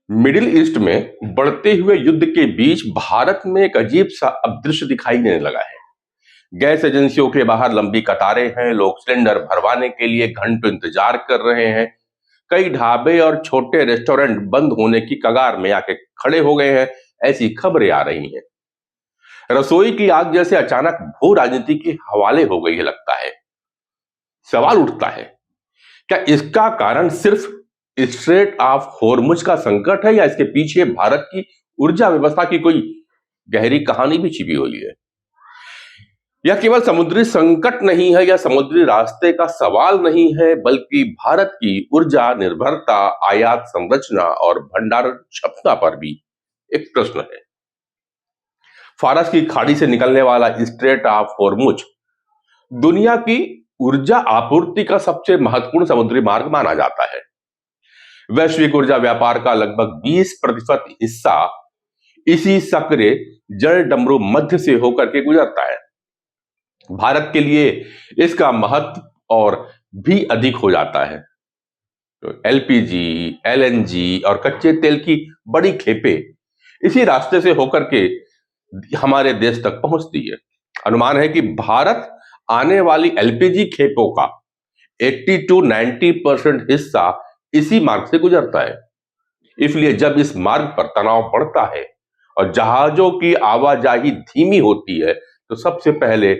Middle east में बढ़ते हुए युद्ध के बीच भारत में एक अजीब सा अब दृश्य दिखाई देने लगा है। गैस एजेंसियों के बाहर लंबी कतारें हैं, लोग सिलेंडर भरवाने के लिए घंटों इंतजार कर रहे हैं। कई ढाबे और छोटे रेस्टोरेंट बंद होने की कगार में आके खड़े हो गए हैं। ऐसी खबरें आ रही हैं। रसोई की आग जैसे अचानक भू राजनीति के हवाले हो गई है लगता है। सवाल उठता है, क्या इसका कारण सिर्फ स्ट्रेट ऑफ होर्मुज का संकट है या इसके पीछे भारत की ऊर्जा व्यवस्था की कोई गहरी कहानी भी छिपी हुई है? यह केवल समुद्री संकट नहीं है या समुद्री रास्ते का सवाल नहीं है, बल्कि भारत की ऊर्जा निर्भरता, आयात संरचना और भंडारण क्षमता पर भी एक प्रश्न है। फारस की खाड़ी से निकलने वाला स्ट्रेट ऑफ होर्मुज दुनिया की ऊर्जा आपूर्ति का सबसे महत्वपूर्ण समुद्री मार्ग माना जाता है। वैश्विक ऊर्जा व्यापार का लगभग 20% हिस्सा इसी सक्रिय जल डमरू मध्य से होकर के गुजरता है। भारत के लिए इसका महत्व और भी अधिक हो जाता है। तो एलपीजी, एलएनजी और कच्चे तेल की बड़ी खेपें इसी रास्ते से होकर के हमारे देश तक पहुंचती है। अनुमान है कि भारत आने वाली एलपीजी खेपों का 80 to 90% हिस्सा इसी मार्ग से गुजरता है। इसलिए जब इस मार्ग पर तनाव बढ़ता है और जहाजों की आवाजाही धीमी होती है, तो सबसे पहले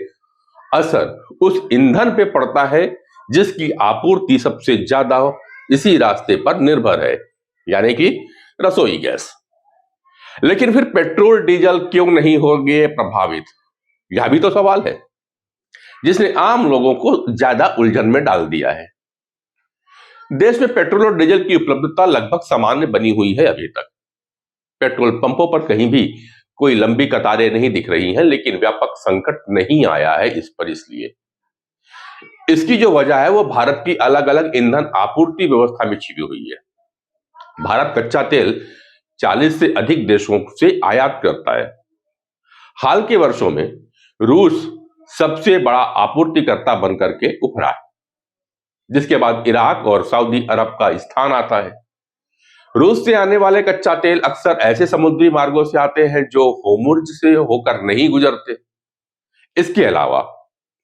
असर उस ईंधन पे पड़ता है जिसकी आपूर्ति सबसे ज्यादा इसी रास्ते पर निर्भर है, यानी कि रसोई गैस। लेकिन फिर पेट्रोल डीजल क्यों नहीं होंगे प्रभावित? यह भी तो सवाल है जिसने आम लोगों को ज्यादा उलझन में डाल दिया है। देश में पेट्रोल और डीजल की उपलब्धता लगभग सामान्य बनी हुई है अभी तक। पेट्रोल पंपों पर कहीं भी कोई लंबी कतारें नहीं दिख रही हैं, लेकिन व्यापक संकट नहीं आया है इस पर। इसलिए इसकी जो वजह है वो भारत की अलग अलग ईंधन आपूर्ति व्यवस्था में छिपी हुई है। भारत कच्चा तेल 40 से अधिक देशों से आयात करता है। हाल के वर्षों में रूस सबसे बड़ा आपूर्तिकर्ता बनकर के उभरा है, जिसके बाद इराक और सऊदी अरब का स्थान आता है। रूस से आने वाले कच्चा तेल अक्सर ऐसे समुद्री मार्गों से आते हैं जो होर्मुज से होकर नहीं गुजरते। इसके अलावा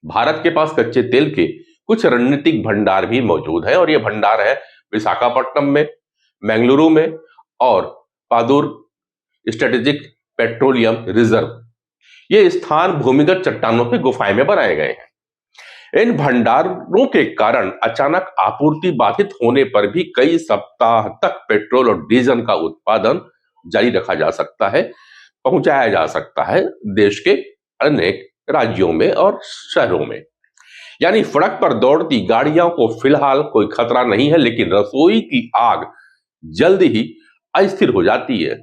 भारत के पास कच्चे तेल के कुछ रणनीतिक भंडार भी मौजूद है, और ये भंडार है विशाखापट्टनम में, बेंगलुरु में और पादुर स्ट्रेटेजिक पेट्रोलियम रिजर्व। ये स्थान भूमिगत चट्टानों के गुफाएं में बनाए गए हैं। इन भंडारों के कारण अचानक आपूर्ति बाधित होने पर भी कई सप्ताह तक पेट्रोल और डीजल का उत्पादन जारी रखा जा सकता है, पहुंचाया जा सकता है देश के अनेक राज्यों में और शहरों में। यानी सड़क पर दौड़ती गाड़ियों को फिलहाल कोई खतरा नहीं है, लेकिन रसोई की आग जल्द ही अस्थिर हो जाती है।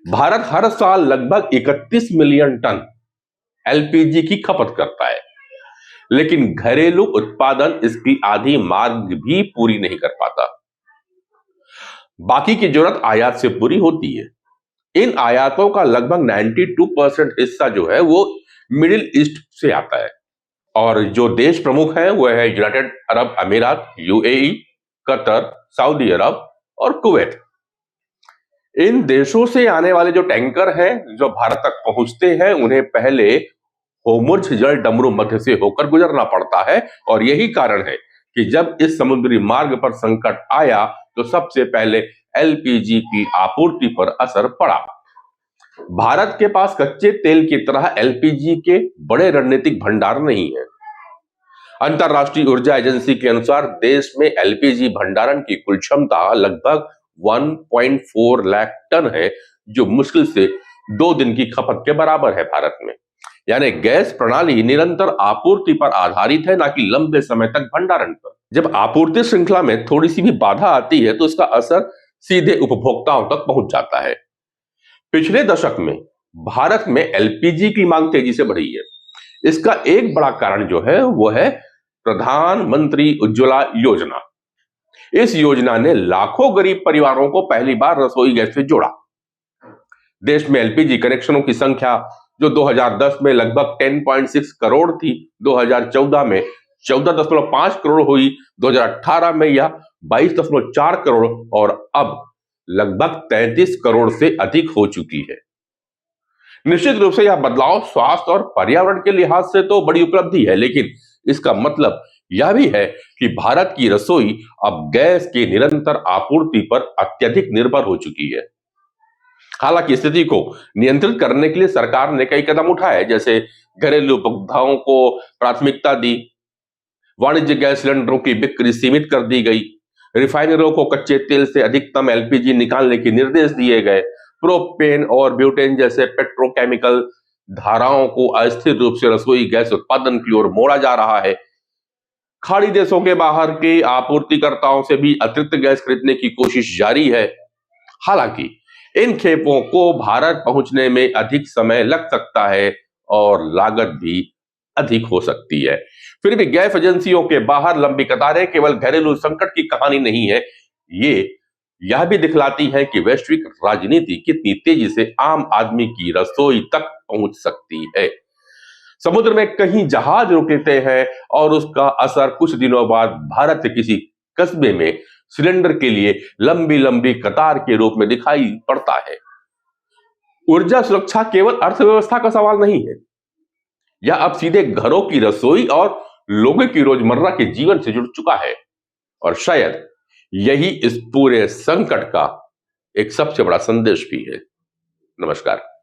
भारत हर साल लगभग 31 मिलियन टन एलपीजी की खपत करता है, लेकिन घरेलू उत्पादन इसकी आधी मांग भी पूरी नहीं कर पाता। बाकी की जरूरत आयात से पूरी होती है। इन आयातों का लगभग 92% हिस्सा जो है वो मिडिल ईस्ट से आता है, और जो देश प्रमुख हैं वो है यूनाइटेड अरब अमीरात, यूएई, कतर, सऊदी अरब और कुवैत। इन देशों से आने वाले जो टैंकर हैं जो भारत तक पहुंचते हैं, उन्हें पहले होर्मुज जल डमरू मध्य से होकर गुजरना पड़ता है, और यही कारण है कि जब इस समुद्री मार्ग पर संकट आया तो सबसे पहले एलपीजी की आपूर्ति पर असर पड़ा। भारत के पास कच्चे तेल की तरह एलपीजी के बड़े रणनीतिक भंडार नहीं है। अंतरराष्ट्रीय ऊर्जा एजेंसी के अनुसार देश में एलपीजी भंडारण की कुल क्षमता लगभग 1.4 लाख टन है, जो मुश्किल से 2 दिन की खपत के बराबर है भारत में। यानी गैस प्रणाली निरंतर आपूर्ति पर आधारित है, ना कि लंबे समय तक भंडारण पर। जब आपूर्ति श्रृंखला में थोड़ी सी भी बाधा आती है तो इसका असर सीधे उपभोक्ताओं तक पहुंच जाता है। पिछले दशक में भारत में एलपीजी की मांग तेजी से बढ़ी है। इसका एक बड़ा कारण जो है वो है प्रधानमंत्री उज्ज्वला योजना। इस योजना ने लाखों गरीब परिवारों को पहली बार रसोई गैस से जोड़ा। देश में एलपीजी कनेक्शनों की संख्या जो 2010 में लगभग 10.6 करोड़ थी, 2014 में 14.5 करोड़ हुई, 2018 में यह 22.4 करोड़ और अब लगभग 33 करोड़ से अधिक हो चुकी है। निश्चित रूप से यह बदलाव स्वास्थ्य और पर्यावरण के लिहाज से तो बड़ी उपलब्धि है, लेकिन इसका मतलब यह भी है कि भारत की रसोई अब गैस की निरंतर आपूर्ति पर अत्यधिक निर्भर हो चुकी है। हालांकि स्थिति को नियंत्रित करने के लिए सरकार ने कई कदम उठाए, जैसे घरेलू उपभोक्ताओं को प्राथमिकता दी, वाणिज्यिक गैस सिलेंडरों की बिक्री सीमित कर दी गई, रिफाइनरों को कच्चे तेल से अधिकतम एलपीजी निकालने के निर्देश दिए गए, प्रोपेन और ब्यूटेन जैसे पेट्रोकेमिकल धाराओं को अस्थिर रूप से रसोई गैस उत्पादन की ओर मोड़ा जा रहा है। खाड़ी देशों के बाहर के आपूर्तिकर्ताओं से भी अतिरिक्त गैस खरीदने की कोशिश जारी है। हालांकि इन खेपों को भारत पहुंचने में अधिक समय लग सकता है और लागत भी अधिक हो सकती है। फिर भी गैस एजेंसियों के बाहर लंबी कतारें केवल घरेलू संकट की कहानी नहीं है, ये यह भी दिखलाती है कि वैश्विक राजनीति कितनी तेजी से आम आदमी की रसोई तक पहुंच सकती है। समुद्र में कहीं जहाज रुकते हैं और उसका असर कुछ दिनों बाद भारत के किसी कस्बे में सिलेंडर के लिए लंबी लंबी कतार के रूप में दिखाई पड़ता है। ऊर्जा सुरक्षा केवल अर्थव्यवस्था का सवाल नहीं है, यह अब सीधे घरों की रसोई और लोगों की रोजमर्रा के जीवन से जुड़ चुका है। और शायद यही इस पूरे संकट का एक सबसे बड़ा संदेश भी है। नमस्कार।